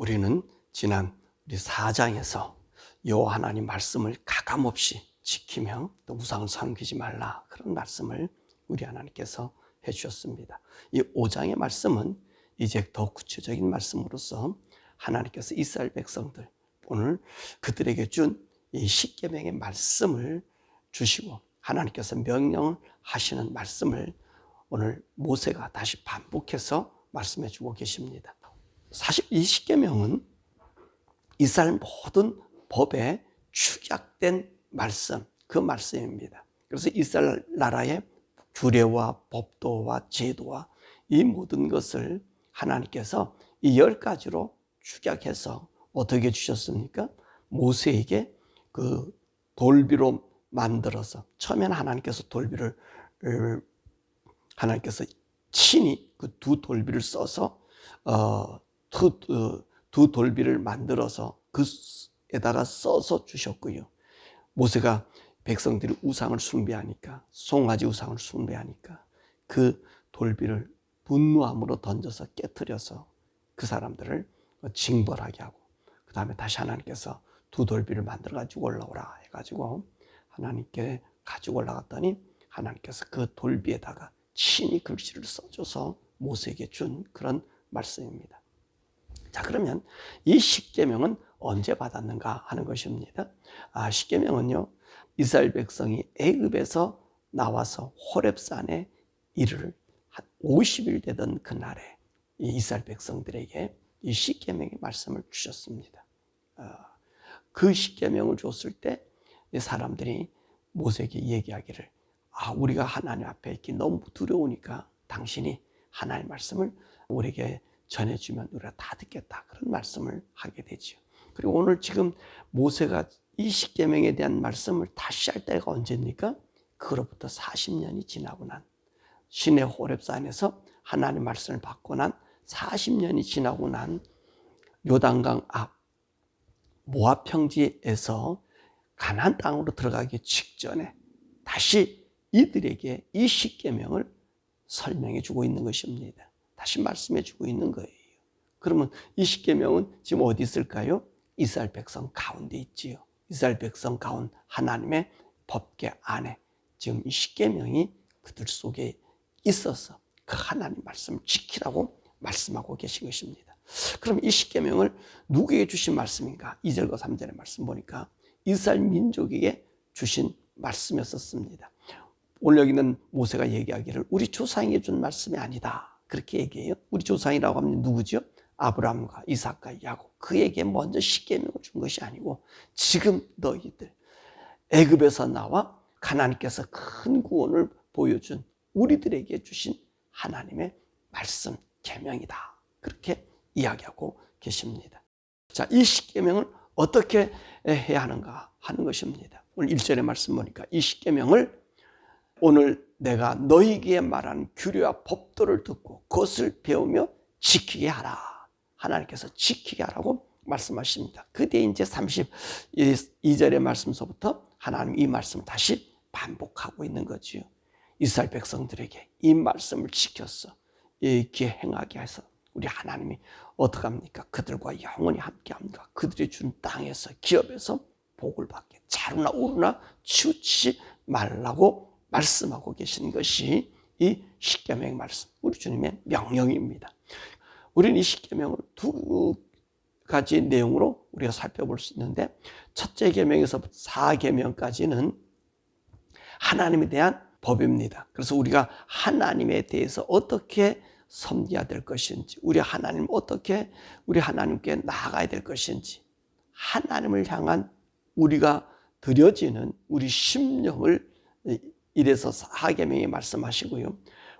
우리는 지난 우리 4장에서 여호와 하나님 말씀을 가감없이 지키며 또 우상을 섬기지 말라, 그런 말씀을 우리 하나님께서 해주셨습니다. 이 5장의 말씀은 이제 더 구체적인 말씀으로서 하나님께서 이스라엘 백성들, 오늘 그들에게 준 이 십계명의 말씀을 주시고 하나님께서 명령을 하시는 말씀을 오늘 모세가 다시 반복해서 말씀해 주고 계십니다. 사실 이 십계명은 이스라엘 모든 법에 축약된 말씀, 그 말씀입니다. 그래서 이스라엘 나라의 규례와 법도와 제도와 이 모든 것을 하나님께서 이 10가지로 축약해서 어떻게 주셨습니까? 모세에게 그 돌비로 만들어서, 처음에는 하나님께서 돌비를 하나님께서 친히 그 두 돌비를 써서 두 돌비를 만들어서 그에다가 써서 주셨고요. 모세가 백성들이 우상을 숭배하니까, 송아지 우상을 숭배하니까 그 돌비를 분노함으로 던져서 깨트려서 그 사람들을 징벌하게 하고, 그 다음에 다시 하나님께서 두 돌비를 만들어 가지고 올라오라 해가지고 하나님께 가지고 올라갔더니 하나님께서 그 돌비에다가 친히 글씨를 써줘서 모세에게 준 그런 말씀입니다. 자, 그러면 이 십계명은 언제 받았는가 하는 것입니다. 십계명은요, 이스라엘 백성이 애굽에서 나와서 호렙산에 이를 한 50일 되던 그날에 이 이스라엘 백성들에게 이 십계명의 말씀을 주셨습니다. 그 십계명을 줬을 때 사람들이 모세에게 얘기하기를, 우리가 하나님 앞에 있기 너무 두려우니까 당신이 하나님의 말씀을 우리에게 전해주면 우리가 다 듣겠다, 그런 말씀을 하게 되죠. 그리고 오늘 지금 모세가 이 십계명에 대한 말씀을 다시 할 때가 언제입니까? 그로부터 40년이 지나고 난, 시내 호렙산에서 하나님의 말씀을 받고 난 40년이 지나고 난 요단강 앞 모압 평지에서 가나안 땅으로 들어가기 직전에 다시 이들에게 이 십계명을 설명해 주고 있는 것입니다. 다시 말씀해 주고 있는 거예요. 그러면 이 십계명은 지금 어디 있을까요? 이스라엘 백성 가운데 있지요. 이스라엘 백성 가운데 하나님의 법궤 안에 지금 이 십계명이 그들 속에 있어서 그 하나님 말씀을 지키라고 말씀하고 계신 것입니다. 그럼 이 십계명을 누구에게 주신 말씀인가? 2절과 3절의 말씀 보니까 이스라엘 민족에게 주신 말씀이었습니다. 오늘 여기는 모세가 얘기하기를 우리 조상에게 준 말씀이 아니다, 그렇게 얘기해요. 우리 조상이라고 하면 누구죠? 아브라함과 이삭과 야곱, 그에게 먼저 십계명을 준 것이 아니고 지금 너희들 애굽에서 나와 하나님께서 큰 구원을 보여준 우리들에게 주신 하나님의 말씀, 계명이다, 그렇게 이야기하고 계십니다. 자, 이 십계명을 어떻게 해야 하는가 하는 것입니다. 오늘 1절의 말씀 보니까 이 십계명을 오늘 내가 너희에게 말하는 규례와 법도를 듣고 그것을 배우며 지키게 하라, 하나님께서 지키게 하라고 말씀하십니다. 그 뒤에 이제 32절의 말씀서부터 하나님 이 말씀을 다시 반복하고 있는 거지요. 이스라엘 백성들에게 이 말씀을 지켜서 이렇게 행하게 해서 우리 하나님이 어떻게 합니까? 그들과 영원히 함께 합니다. 그들이 준 땅에서, 기업에서 복을 받게, 자루나 우루나 치우치지 말라고 말씀하고 계신 것이 이 십계명의 말씀, 우리 주님의 명령입니다. 우리는 이 십계명을 두 가지 내용으로 우리가 살펴볼 수 있는데, 첫째 계명에서부터 4계명까지는 하나님에 대한 법입니다. 그래서 우리가 하나님에 대해서 어떻게 섬겨야 될 것인지, 우리 하나님 어떻게 우리 하나님께 나아가야 될 것인지, 하나님을 향한 우리가 드려지는 우리 심령을 이래서 4계명에 말씀하시고요.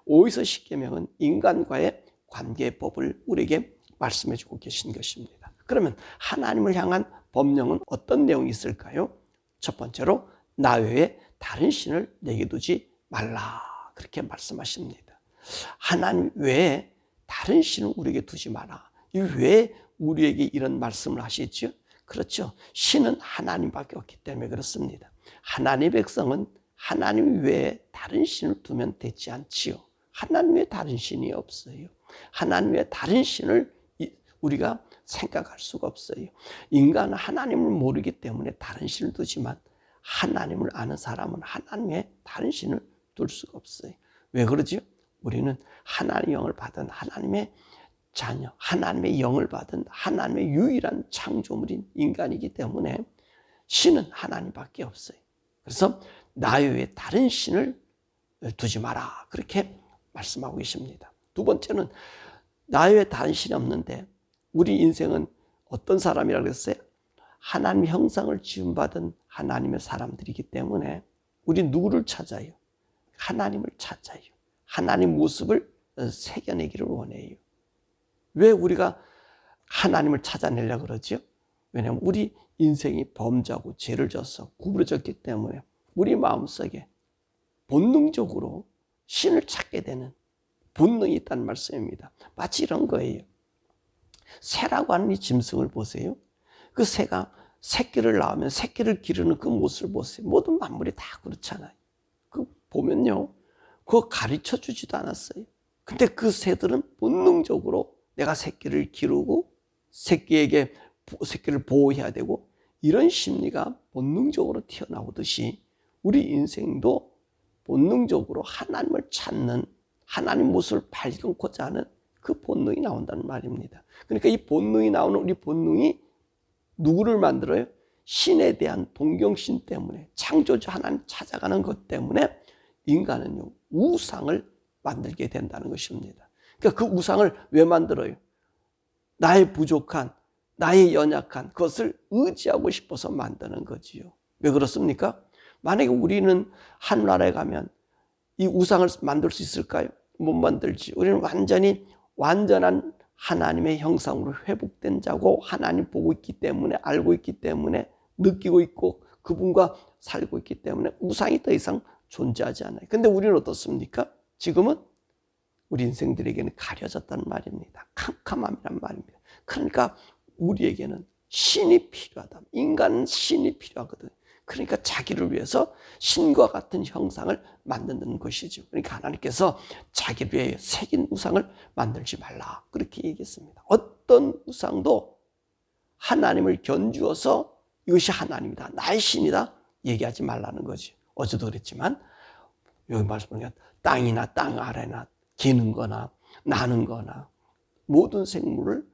5에서 10계명은 인간과의 관계법을 우리에게 말씀해 주고 계신 것입니다. 그러면 하나님을 향한 법령은 어떤 내용이 있을까요? 첫 번째로 나 외에 다른 신을 내게 두지 말라, 그렇게 말씀하십니다. 하나님 외에 다른 신을 우리에게 두지 마라. 이 왜 우리에게 이런 말씀을 하시죠? 그렇죠. 신은 하나님밖에 없기 때문에 그렇습니다. 하나님의 백성은 하나님 외에 다른 신을 두면 되지 않지요. 하나님 외에 다른 신이 없어요. 하나님 외에 다른 신을 우리가 생각할 수가 없어요. 인간은 하나님을 모르기 때문에 다른 신을 두지만 하나님을 아는 사람은 하나님의 다른 신을 둘 수가 없어요. 왜 그러죠? 우리는 하나님의 영을 받은 하나님의 자녀, 하나님의 영을 받은 하나님의 유일한 창조물인 인간이기 때문에 신은 하나님밖에 없어요. 그래서 나 외에 다른 신을 두지 마라, 그렇게 말씀하고 계십니다. 두 번째는 나 외에 다른 신이 없는데 우리 인생은 어떤 사람이라고 했어요? 하나님의 형상을 지음받은 하나님의 사람들이기 때문에 우리 누구를 찾아요? 하나님을 찾아요. 하나님 모습을 새겨내기를 원해요. 왜 우리가 하나님을 찾아내려고 그러죠? 왜냐하면 우리 인생이 범죄하고 죄를 져서 구부러졌기 때문에 우리 마음속에 본능적으로 신을 찾게 되는 본능이 있다는 말씀입니다. 마치 이런 거예요. 새라고 하는 이 짐승을 보세요. 그 새가 새끼를 낳으면 새끼를 기르는 그 모습을 보세요. 모든 만물이 다 그렇잖아요. 그 보면요, 그거 가르쳐 주지도 않았어요. 근데 그 새들은 본능적으로 내가 새끼를 기르고 새끼를 보호해야 되고 이런 심리가 본능적으로 튀어나오듯이 우리 인생도 본능적으로 하나님을 찾는, 하나님 모습을 발견하고자 하는 그 본능이 나온다는 말입니다. 그러니까 이 본능이 나오는 우리 본능이 누구를 만들어요? 신에 대한 동경심 때문에, 창조주 하나님 찾아가는 것 때문에 인간은요, 우상을 만들게 된다는 것입니다. 그러니까 그 우상을 왜 만들어요? 나의 부족한, 나의 연약한 그것을 의지하고 싶어서 만드는 거지요. 왜 그렇습니까? 만약에 우리는 하늘나라에 가면 이 우상을 만들 수 있을까요? 못 만들지. 우리는 완전한 하나님의 형상으로 회복된 자고 하나님 보고 있기 때문에, 알고 있기 때문에, 느끼고 있고 그분과 살고 있기 때문에 우상이 더 이상 존재하지 않아요. 근데 우리는 어떻습니까? 지금은 우리 인생들에게는 가려졌다는 말입니다. 캄캄함이란 말입니다. 그러니까 우리에게는 신이 필요하다. 인간은 신이 필요하거든. 그러니까 자기를 위해서 신과 같은 형상을 만드는 것이죠. 그러니까 하나님께서 자기를 위해 새긴 우상을 만들지 말라, 그렇게 얘기했습니다. 어떤 우상도 하나님을 견주어서 이것이 하나님이다, 나의 신이다 얘기하지 말라는 거지. 어제도 그랬지만 여기 말씀하면 땅이나 땅 아래나 기는 거나 나는 거나 모든 생물을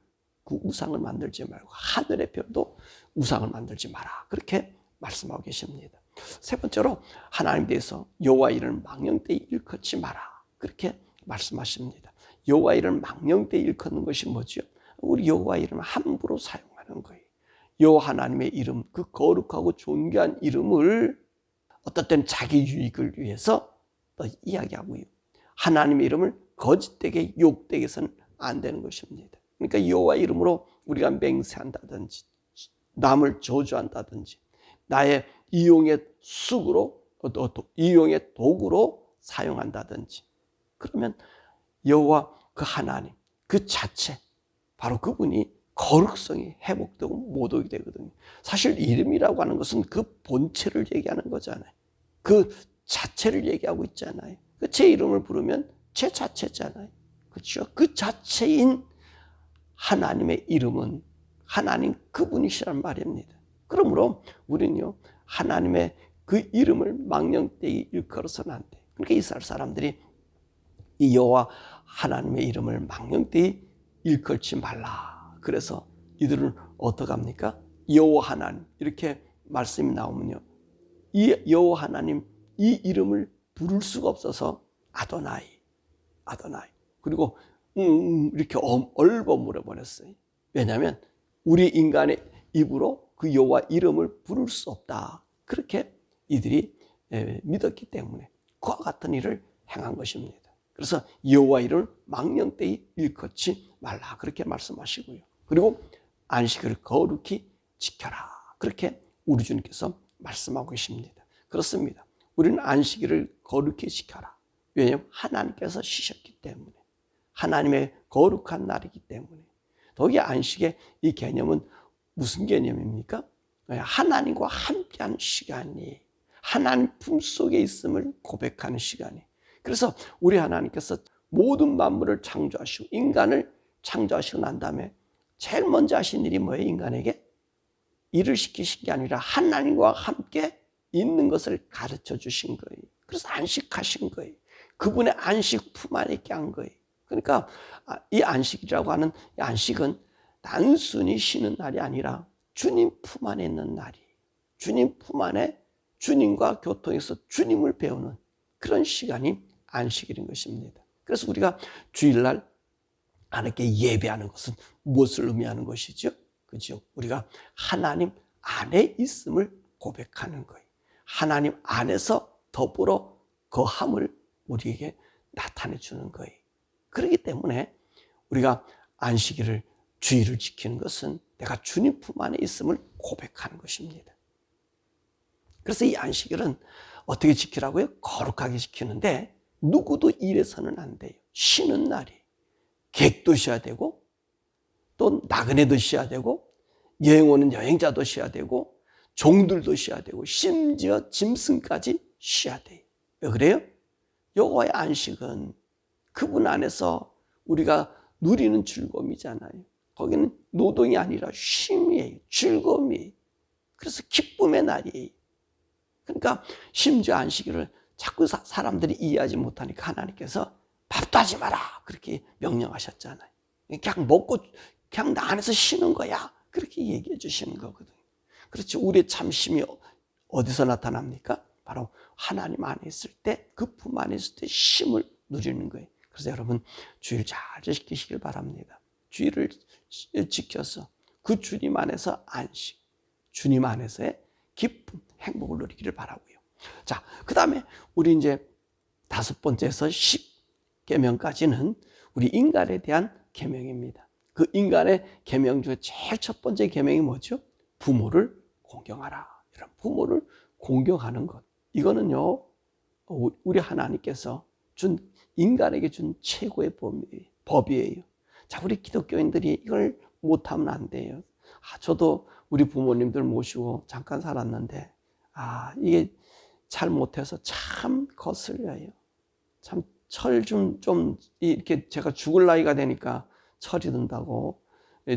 그 우상을 만들지 말고 하늘의 별도 우상을 만들지 마라, 그렇게 말씀하고 계십니다. 세 번째로 하나님에 대해서 여호와 이름을 망령되이 일컫지 마라, 그렇게 말씀하십니다. 여호와 이름을 망령되이 일컫는 것이 뭐죠? 우리 여호와 이름을 함부로 사용하는 거예요. 여호와 하나님의 이름, 그 거룩하고 존귀한 이름을 어떨 때는 자기 유익을 위해서 또 이야기하고요. 하나님의 이름을 거짓되게 욕되게 해서는 안 되는 것입니다. 그러니까 여호와 이름으로 우리가 맹세한다든지 남을 저주한다든지 나의 이용의 수구로, 이용의 도구로 사용한다든지, 그러면 여호와 그 하나님 그 자체, 바로 그분이 거룩성이 회복되고 모독이 되거든요. 사실 이름이라고 하는 것은 그 본체를 얘기하는 거잖아요. 그 자체를 얘기하고 있잖아요. 제 이름을 부르면 제 자체잖아요. 그렇죠? 그 자체인 하나님의 이름은 하나님 그분이시란 말입니다. 그러므로 우리는요, 하나님의 그 이름을 망령되이 일컬어서는 안 돼. 그러니까 이스라엘 사람들이 이 여호와 하나님의 이름을 망령되이 일컬지 말라. 그래서 이들은 어떻게 합니까? 여호와 하나님 이렇게 말씀이 나오면요, 이 여호와 하나님 이 이름을 부를 수가 없어서 아도나이 그리고 이렇게 얼버무려 버렸어요. 왜냐하면 우리 인간의 입으로 그 여호와 이름을 부를 수 없다, 그렇게 이들이 믿었기 때문에 그와 같은 일을 행한 것입니다. 그래서 여호와 이름을 망령되이 일컫지 말라, 그렇게 말씀하시고요. 그리고 안식을 거룩히 지켜라, 그렇게 우리 주님께서 말씀하고 계십니다. 그렇습니다. 우리는 안식일을 거룩히 지켜라. 왜냐하면 하나님께서 쉬셨기 때문에, 하나님의 거룩한 날이기 때문에. 더욱이 안식의 이 개념은 무슨 개념입니까? 하나님과 함께하는 시간이, 하나님 품속에 있음을 고백하는 시간이. 그래서 우리 하나님께서 모든 만물을 창조하시고 인간을 창조하시고 난 다음에 제일 먼저 하신 일이 뭐예요? 인간에게 일을 시키신 게 아니라 하나님과 함께 있는 것을 가르쳐 주신 거예요. 그래서 안식하신 거예요. 그분의 안식 품 안에 있게 한 거예요. 그러니까 이 안식이라고 하는 이 안식은 단순히 쉬는 날이 아니라 주님 품 안에 있는 날이, 주님 품 안에 주님과 교통해서 주님을 배우는 그런 시간이 안식일인 것입니다. 그래서 우리가 주일날 하나님께 예배하는 것은 무엇을 의미하는 것이죠? 그죠? 우리가 하나님 안에 있음을 고백하는 거예요. 하나님 안에서 더불어 거함을 우리에게 나타내 주는 거예요. 그렇기 때문에 우리가 안식일을, 주일을 지키는 것은 내가 주님 품 안에 있음을 고백하는 것입니다. 그래서 이 안식일은 어떻게 지키라고요? 거룩하게 지키는데 누구도 일해서는 안 돼요. 쉬는 날이. 객도 쉬어야 되고 또 나그네도 쉬어야 되고 여행 오는 여행자도 쉬어야 되고 종들도 쉬어야 되고 심지어 짐승까지 쉬어야 돼요. 왜 그래요? 여호와의 안식은 그분 안에서 우리가 누리는 즐거움이잖아요. 거기는 노동이 아니라 쉼이에요. 즐거움이에요. 그래서 기쁨의 날이에요. 그러니까 심지어 안식일을 자꾸 사람들이 이해하지 못하니까 하나님께서 밥도 하지 마라 그렇게 명령하셨잖아요. 그냥 먹고 그냥 나 안에서 쉬는 거야 그렇게 얘기해 주시는 거거든요. 그렇죠. 우리의 참심이 어디서 나타납니까? 바로 하나님 안에 있을 때, 그 품 안에 있을 때 쉼을 누리는 거예요. 그래서 여러분 주일 잘 지키시길 바랍니다. 주일을 지켜서 그 주님 안에서 안식, 주님 안에서의 기쁨, 행복을 누리기를 바라고요. 자, 그 다음에 우리 이제 5번째에서 10계명까지는 우리 인간에 대한 계명입니다. 그 인간의 계명 중에 제일 첫 번째 계명이 뭐죠? 부모를 공경하라. 이런 부모를 공경하는 것. 이거는요, 우리 하나님께서 준, 인간에게 준 최고의 법이에요. 자, 우리 기독교인들이 이걸 못하면 안 돼요. 저도 우리 부모님들 모시고 잠깐 살았는데, 이게 잘 못해서 참 거슬려요. 참 철 좀 이렇게 제가 죽을 나이가 되니까 철이 든다고,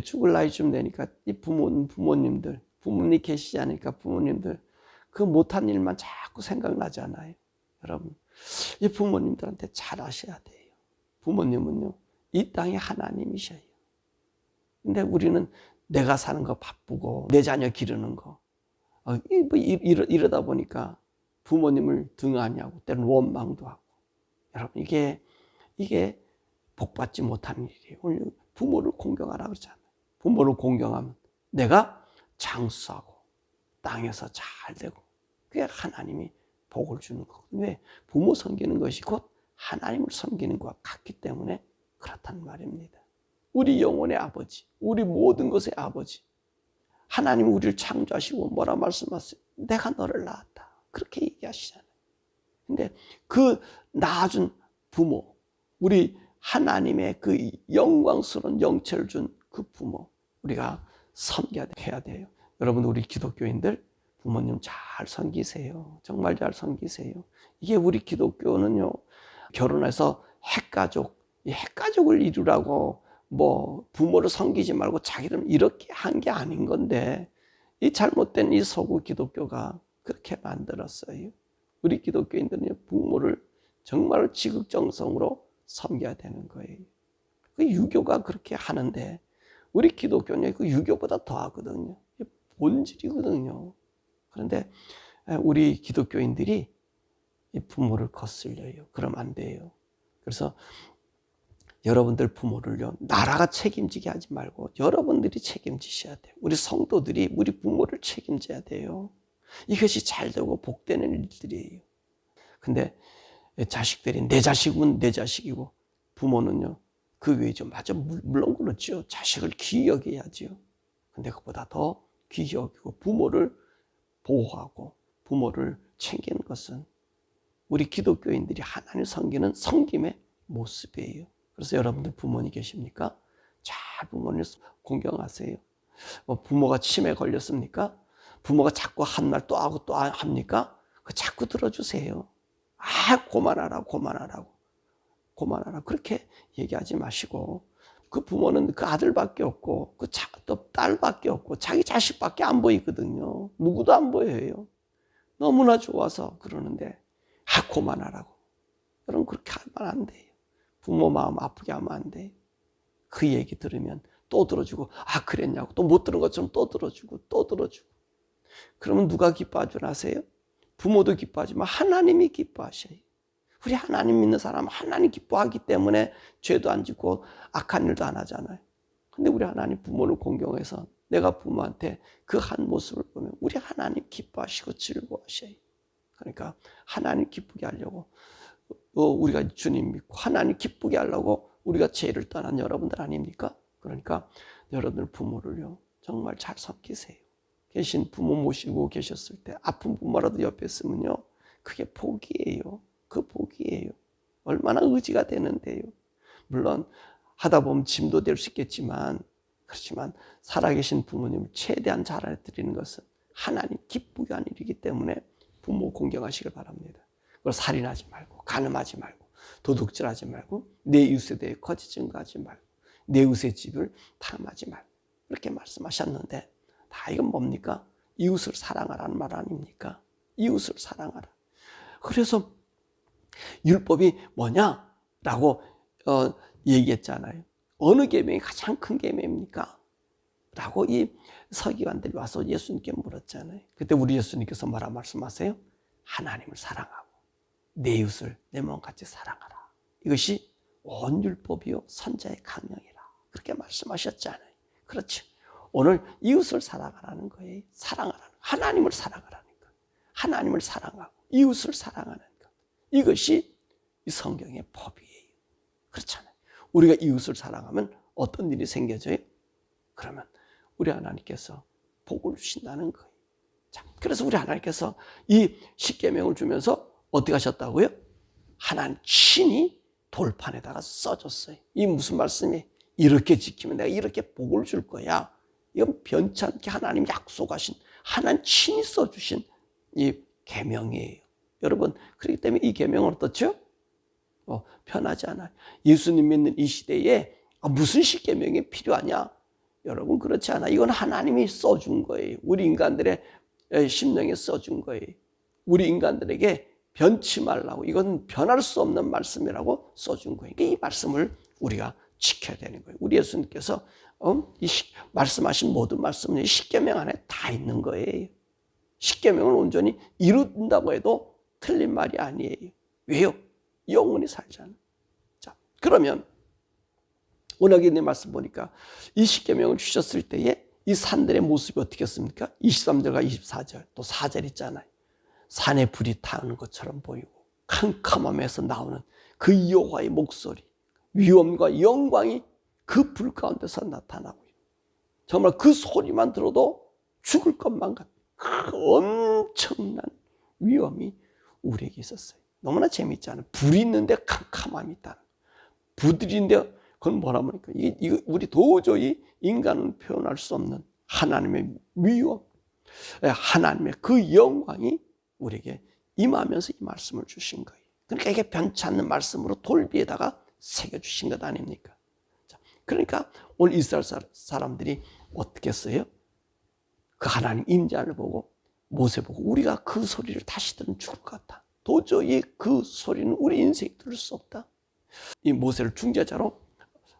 죽을 나이쯤 되니까 이 부모님들, 부모님 계시지 않으니까 부모님들, 그 못한 일만 자꾸 생각나잖아요. 여러분, 이 부모님들한테 잘하셔야 돼요. 부모님은요, 이 땅의 하나님이셔요. 근데 우리는 내가 사는 거 바쁘고, 내 자녀 기르는 거, 이러다 보니까 부모님을 등한히하고, 때로는 원망도 하고. 여러분, 이게 복받지 못하는 일이에요. 오늘 부모를 공경하라 그러잖아요. 부모를 공경하면 내가 장수하고 땅에서 잘 되고 그게 하나님이 복을 주는 거거든요. 왜? 부모 섬기는 것이 곧 하나님을 섬기는 것과 같기 때문에 그렇단 말입니다. 우리 영혼의 아버지, 우리 모든 것의 아버지, 하나님이 우리를 창조하시고 뭐라 말씀하세요? 내가 너를 낳았다. 그렇게 얘기하시잖아요. 근데 그 낳아준 부모, 우리 하나님의 그 영광스러운 영체를 준 그 부모, 우리가 섬겨야 돼요. 여러분, 우리 기독교인들 부모님 잘 섬기세요. 정말 잘 섬기세요. 이게 우리 기독교는요, 결혼해서 핵가족, 이 핵가족을 이루라고 뭐 부모를 섬기지 말고 자기는 이렇게 한 게 아닌 건데, 이 잘못된 이 서구 기독교가 그렇게 만들었어요. 우리 기독교인들은 부모를 정말 지극정성으로 섬겨야 되는 거예요. 그 유교가 그렇게 하는데 우리 기독교는 그 유교보다 더 하거든요. 본질이거든요. 그런데 우리 기독교인들이 이 부모를 거슬려요. 그러면 안 돼요. 그래서 여러분들 부모를요, 나라가 책임지게 하지 말고 여러분들이 책임지셔야 돼요. 우리 성도들이 우리 부모를 책임져야 돼요. 이것이 잘 되고 복되는 일들이에요. 근데 자식들이 내 자식은 내 자식이고 부모는요, 그 외죠. 맞아, 물론 그렇죠. 자식을 귀히 여겨야죠. 근데 그보다 더 귀히 여기고 부모를 보호하고 부모를 챙기는 것은 우리 기독교인들이 하나님을 섬기는 섬김의 모습이에요. 그래서 여러분들 부모님 계십니까? 잘 부모님 공경하세요. 부모가 치매 걸렸습니까? 부모가 자꾸 한 말 또 하고 또 합니까? 그 자꾸 들어주세요. 그만하라고 그렇게 얘기하지 마시고, 그 부모는 그 아들밖에 없고 또 딸밖에 없고 자기 자식밖에 안 보이거든요. 누구도 안 보여요. 너무나 좋아서 그러는데 그만하라고. 여러분 그렇게 하면 안 돼요. 부모 마음 아프게 하면 안 돼요. 그 얘기 들으면 또 들어주고 그랬냐고 또 못 들은 것처럼 또 들어주고 또 들어주고. 그러면 누가 기뻐할 줄 아세요? 부모도 기뻐하지만 하나님이 기뻐하셔요. 우리 하나님 믿는 사람은 하나님 기뻐하기 때문에 죄도 안 짓고 악한 일도 안 하잖아요. 근데 우리 하나님 부모를 공경해서 내가 부모한테 그 한 모습을 보면 우리 하나님 기뻐하시고 즐거워하셔요. 그러니까 하나님 기쁘게 하려고 우리가 주님 믿고 하나님 기쁘게 하려고 우리가 죄를 떠난 여러분들 아닙니까? 그러니까 여러분들 부모를요 정말 잘 섬기세요. 계신 부모 모시고 계셨을 때 아픈 부모라도 옆에 있으면요 그게 복이에요. 그 복이에요. 얼마나 의지가 되는데요. 물론 하다 보면 짐도 될 수 있겠지만 그렇지만 살아계신 부모님을 최대한 잘해드리는 것은 하나님 기쁘게 하는 일이기 때문에 부모 공경하시길 바랍니다. 그걸 살인하지 말고 간음하지 말고 도둑질하지 말고 내 이웃에 대해 거짓 증거하지 말고 내 이웃의 집을 탐하지 말고 그렇게 말씀하셨는데 다 이건 뭡니까? 이웃을 사랑하라는 말 아닙니까? 이웃을 사랑하라. 그래서 율법이 뭐냐라고 얘기했잖아요. 어느 계명이 가장 큰 계명입니까? 라고 이 서기관들이 와서 예수님께 물었잖아요. 그때 우리 예수님께서 뭐라 말씀하세요? 하나님을 사랑하고 내 이웃을 내 몸같이 사랑하라. 이것이 온 율법이요 선자의 강령이라. 그렇게 말씀하셨잖아요. 그렇죠. 오늘 이웃을 사랑하라는 거예요. 사랑하라는 하나님을 사랑하라니까. 하나님을 사랑하고 이웃을 사랑하는 것. 이것이 이 성경의 법이에요. 그렇잖아요. 우리가 이웃을 사랑하면 어떤 일이 생겨져요? 그러면 우리 하나님께서 복을 주신다는 거예요. 자, 그래서 우리 하나님께서 이 십계명을 주면서 어떻게 하셨다고요? 하나님 친히 돌판에다가 써줬어요. 이 무슨 말씀이? 이렇게 지키면 내가 이렇게 복을 줄 거야. 이건 변찮게 하나님 약속하신 하나님 친히 써주신 이 계명이에요. 여러분 그렇기 때문에 이 계명은 어떻죠? 편하지 않아요. 예수님 믿는 이 시대에 무슨 십계명이 필요하냐? 여러분 그렇지 않아. 이건 하나님이 써준 거예요. 우리 인간들의 심령에 써준 거예요. 우리 인간들에게 변치 말라고. 이건 변할 수 없는 말씀이라고 써준 거예요. 이 말씀을 우리가 지켜야 되는 거예요. 우리 예수님께서 말씀하신 모든 말씀은 십계명 안에 다 있는 거예요. 십계명을 온전히 이룬다고 해도 틀린 말이 아니에요. 왜요? 영원히 살잖아요. 자, 그러면 오늘 내 말씀 보니까 이 십계명을 주셨을 때에 이 산들의 모습이 어떻겠습니까? 23절과 24절 또 4절 있잖아요. 산에 불이 타는 것처럼 보이고 캄캄함에서 나오는 그 여호와의 목소리, 위엄과 영광이 그 불 가운데서 나타나고요. 정말 그 소리만 들어도 죽을 것만 같은 그 엄청난 위엄이 우리에게 있었어요. 너무나 재밌잖아요. 불이 있는데 캄캄함이 있다는. 부들인데 그건 뭐라 하니까 이거 우리 도저히 인간은 표현할 수 없는 하나님의 위엄, 하나님의 그 영광이 우리에게 임하면서 이 말씀을 주신 거예요. 그러니까 이게 변치 않는 말씀으로 돌비에다가 새겨주신 것 아닙니까? 자, 그러니까 오늘 이스라엘 사람들이 어떻게 했어요? 그 하나님 임재를 보고 모세 보고 우리가 그 소리를 다시 들으면 죽을 것 같다. 도저히 그 소리는 우리 인생에 들을 수 없다. 이 모세를 중재자로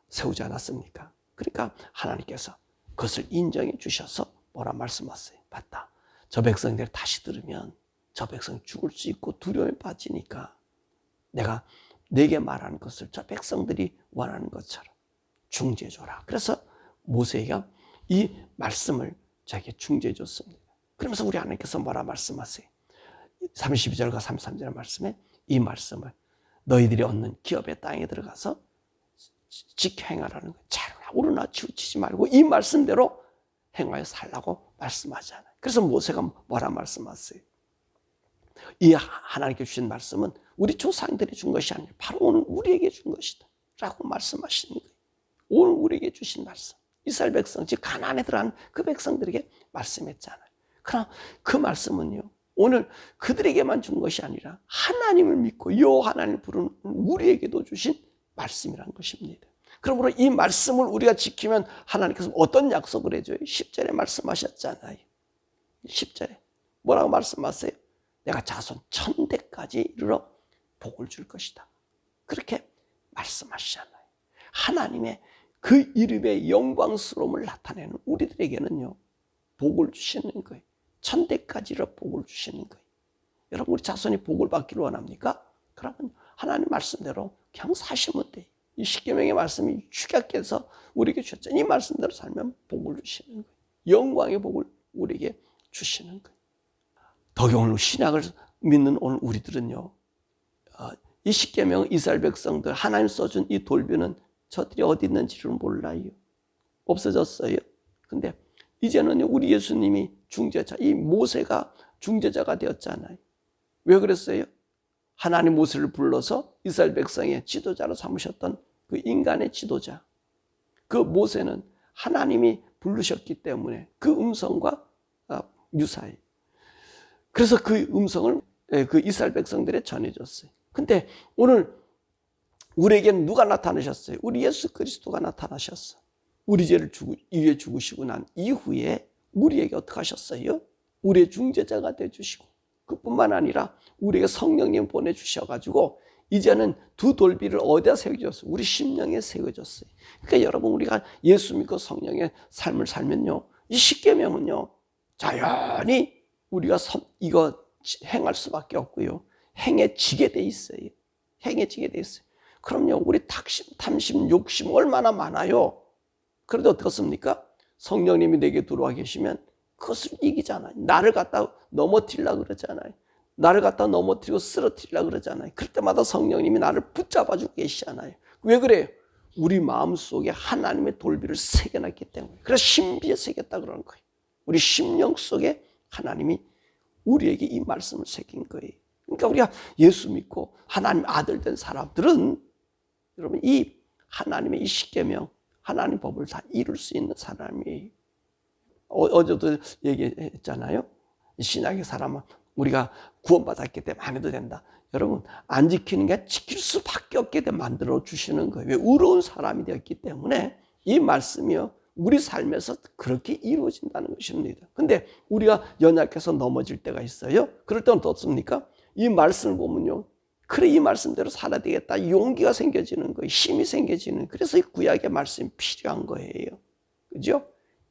세우지 않았습니까? 그러니까 하나님께서 그것을 인정해 주셔서 뭐라 말씀하세요? 봤다. 저 백성들 다시 들으면 저 백성 죽을 수 있고 두려움에 빠지니까 내가 내게 말하는 것을 저 백성들이 원하는 것처럼 중재해 줘라. 그래서 모세가 이 말씀을 자기에게 중재해 줬습니다. 그러면서 우리 하나님께서 뭐라 말씀하세요? 32절과 33절의 말씀에 이 말씀을 너희들이 얻는 기업의 땅에 들어가서 지켜 행하라는 거예요. 잘 오르나 치우치지 말고 이 말씀대로 행하여 살라고 말씀하잖아요. 그래서 모세가 뭐라 말씀하세요? 이 하나님께 주신 말씀은 우리 조상들이 준 것이 아니라 바로 오늘 우리에게 준 것이다 라고 말씀하시는 거예요. 오늘 우리에게 주신 말씀. 이스라엘 백성, 즉 가나안에 들어간 그 백성들에게 말씀했잖아요. 그러나 그 말씀은요, 오늘 그들에게만 준 것이 아니라 하나님을 믿고 요 하나님을 부르는 우리에게도 주신 말씀이라는 것입니다. 그러므로 이 말씀을 우리가 지키면 하나님께서 어떤 약속을 해줘요? 10절에 말씀하셨잖아요. 10절에 뭐라고 말씀하세요? 내가 자손 1000대까지 이르러 복을 줄 것이다. 그렇게 말씀하시잖아요. 하나님의 그 이름의 영광스러움을 나타내는 우리들에게는요, 복을 주시는 거예요. 1000대까지 이르러 복을 주시는 거예요. 여러분, 우리 자손이 복을 받기를 원합니까? 그러면 하나님 말씀대로 그냥 사시면 돼요. 이 십계명의 말씀이 주께서 우리에게 주셨죠. 이 말씀대로 살면 복을 주시는 거예요. 영광의 복을 우리에게 주시는 거예요. 더경을 신약을 믿는 오늘 우리들은요, 이 십계명 이스라엘 백성들 하나님 써준 이 돌비는 저들이 어디 있는지를 몰라요. 없어졌어요. 근데 이제는 우리 예수님이 중재자, 이 모세가 중재자가 되었잖아요. 왜 그랬어요? 하나님 모세를 불러서 이스라엘 백성의 지도자로 삼으셨던 그 인간의 지도자. 그 모세는 하나님이 부르셨기 때문에 그 음성과 유사해요. 그래서 그 음성을 그 이스라엘 백성들에 전해줬어요. 근데 오늘 우리에게는 누가 나타나셨어요? 우리 예수 그리스도가 나타나셨어. 우리 죄를 위해 죽으시고 난 이후에 우리에게 어떻게 하셨어요? 우리의 중재자가 되어주시고, 그뿐만 아니라 우리에게 성령님 보내주셔가지고 이제는 두 돌비를 어디다 세워줬어요? 우리 심령에 세워줬어요. 그러니까 여러분, 우리가 예수 믿고 성령의 삶을 살면요, 이 십계명은요 자연히 우리가 이거 행할 수밖에 없고요, 행해지게 돼 있어요. 행해지게 돼 있어요. 그럼요, 우리 탐심, 욕심 얼마나 많아요. 그런데 어떻습니까? 성령님이 내게 들어와 계시면 그것을 이기잖아요. 나를 갖다 넘어뜨리려고 그러잖아요. 나를 갖다 넘어뜨리고 쓰러뜨리려고 그러잖아요. 그럴 때마다 성령님이 나를 붙잡아주고 계시잖아요. 왜 그래요? 우리 마음속에 하나님의 돌비를 새겨놨기 때문에. 그래서 신비에 새겼다 그러는 거예요. 우리 심령 속에 하나님이 우리에게 이 말씀을 새긴 거예요. 그러니까 우리가 예수 믿고 하나님 아들 된 사람들은 여러분, 이 하나님의 이 십계명, 하나님 법을 다 이룰 수 있는 사람이에요. 어제도 얘기했잖아요. 신약의 사람은 우리가 구원받았기 때문에 안 해도 된다. 여러분, 안 지키는 게 지킬 수밖에 없게 만들어 주시는 거예요. 왜? 의로운 사람이 되었기 때문에 이 말씀이요, 우리 삶에서 그렇게 이루어진다는 것입니다. 근데 우리가 연약해서 넘어질 때가 있어요. 그럴 때는 어떻습니까? 이 말씀을 보면요, 그래, 이 말씀대로 살아야 되겠다, 용기가 생겨지는 거예요. 힘이 생겨지는 거예요. 그래서 이 구약의 말씀이 필요한 거예요. 그죠?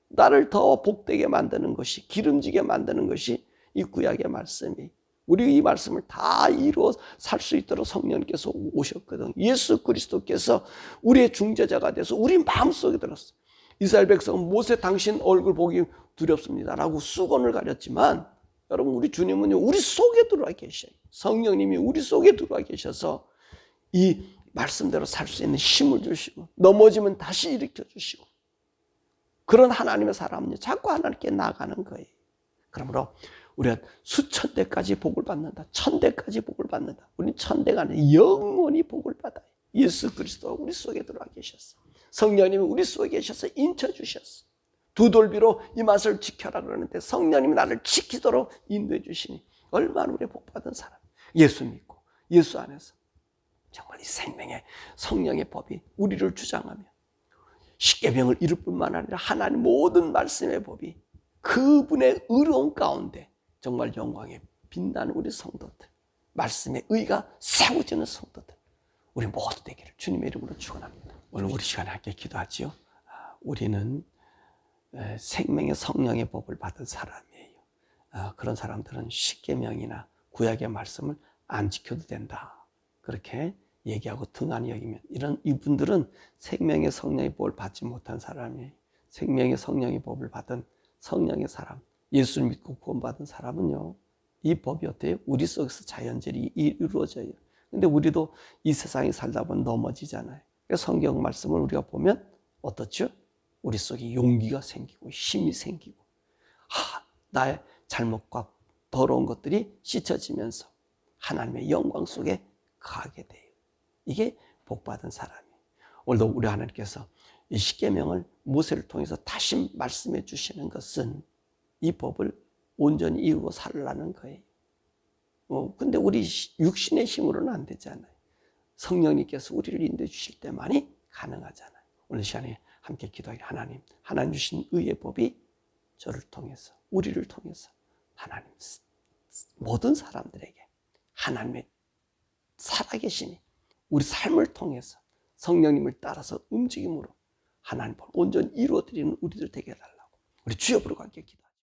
나를 더 복되게 만드는 것이, 기름지게 만드는 것이 이 구약의 말씀이, 우리 이 말씀을 다 이루어 살 수 있도록 성령께서 오셨거든. 예수 그리스도께서 우리의 중재자가 돼서 우리 마음속에 들었어요. 이스라엘 백성은 모세 당신 얼굴 보기 두렵습니다라고 수건을 가렸지만, 여러분, 우리 주님은요, 우리 속에 들어와 계셔요. 성령님이 우리 속에 들어와 계셔서 이 말씀대로 살 수 있는 힘을 주시고, 넘어지면 다시 일으켜 주시고, 그런 하나님의 사람은요, 자꾸 하나님께 나아가는 거예요. 그러므로 우리가 수천 대까지 복을 받는다. 1000대까지 복을 받는다. 우리는 1000대가 아니라 영원히 복을 받아요. 예수 그리스도가 우리 속에 들어와 계셨어. 성령님이 우리 속에 계셔서 인쳐 주셨어. 두 돌비로 이 맛을 지켜라 그러는데 성령님이 나를 지키도록 인도해 주시니 얼마나 우리 복 받은 사람. 예수 믿고 예수 안에서 정말 이 생명의 성령의 법이 우리를 주장하며 십계명을 이룰 뿐만 아니라 하나님 모든 말씀의 법이 그분의 의로운 가운데 정말 영광에 빛나는 우리 성도들, 말씀의 의가 세워지는 성도들, 우리 모두 되기를 주님의 이름으로 축원합니다. 오늘 우리 시간에 함께 기도하지요. 우리는 생명의 성령의 법을 받은 사람이에요. 그런 사람들은 십계명이나 구약의 말씀을 안 지켜도 된다, 그렇게 얘기하고 등한히 여기면, 이분들은 생명의 성령의 법을 받지 못한 사람이에요. 생명의 성령의 법을 받은 성령의 사람, 예수를 믿고 구원받은 사람은요, 이 법이 어때요? 우리 속에서 자연절이 이루어져요. 근데 우리도 이 세상에 살다 보면 넘어지잖아요. 그래서 성경 말씀을 우리가 보면 어떻죠? 우리 속에 용기가 생기고 힘이 생기고, 나의 잘못과 더러운 것들이 씻어지면서 하나님의 영광 속에 가게 돼요. 이게 복받은 사람이에요. 오늘도 우리 하나님께서 이 십계명을 모세를 통해서 다시 말씀해 주시는 것은 이 법을 온전히 이루고 살라는 거예요. 근데 우리 육신의 힘으로는 안 되잖아요. 성령님께서 우리를 인도해 주실 때만이 가능하잖아요. 오늘 시간에 함께 기도하기. 하나님 주신 의의 법이 저를 통해서, 우리를 통해서 하나님 모든 사람들에게 하나님의 살아계심이 우리 삶을 통해서 성령님을 따라서 움직임으로 하나님 볼 온전히 이루어드리는 우리들 되게 해달라고 우리 주여 부르고 함께 기도합니다.